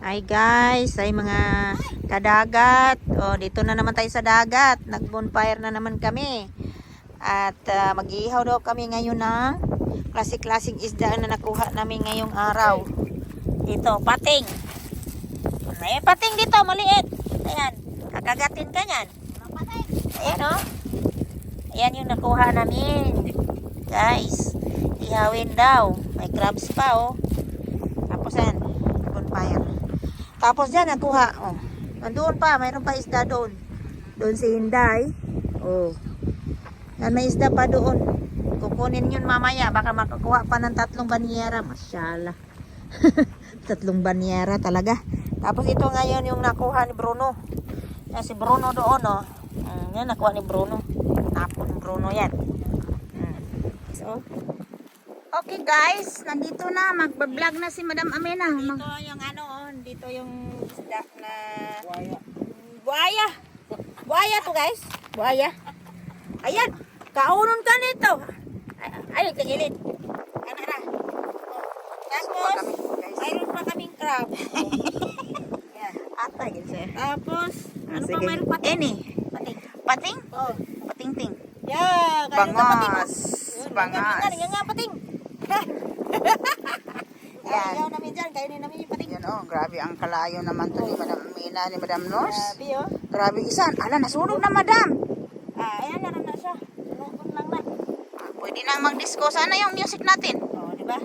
Hi guys, ay mga kadagat. Oh, dito na naman tayo sa dagat. Nag-bonfire na naman kami. At mag-iihaw daw kami ngayon ng klasik-klasik isda na nakuha namin ngayong araw. Dito, pating. May pating dito, maliit. Ayan, kakagatin ka yan. Ayan oh. Ayan yung nakuha namin. Guys, ihawin daw. May crabs pa oh. Tapos yan, bonfire. Tapos dyan, nakuha. Oh. Nandoon pa, mayroon pa isda doon. Doon si Hinday. Oh. Yan, may isda pa doon. Kukunin yun mamaya. Baka makakuha pa ng 3 banyera. Masyala. 3 banyera talaga. Tapos ito ngayon yung nakuha ni Bruno. Yan, si Bruno doon, oh. Yan, nakuha ni Bruno. Tapon ni Bruno yan. So, okay guys, nandito na, magbablog na si Madam Amena. Dito yung ano, dito yung isda na buhaya. Buhaya to guys, buhaya. Ayan, kaunon ka nito. Ay, kagilid. Ano na. Tapos, mayroon pa kaming crab. Yan. Ata, gilid. Tapos, ano pa mayroon pating? Pating. Pating? Oh. Pating-ting. Yeah, Bangas. Bangas. Yan nga, pating. Yan. Ayaw namin dyan, kainin namin yung pating. Yan oh, grabe ang kalayo naman to ni Madam Amena, ni Madam Nors. Grabe oh. Grabe isan. Ala, nasunog na Madam. Ayan na na siya. Sunod lang na. Pwede na mag-disco. Sana yung music natin. Oh, di ba?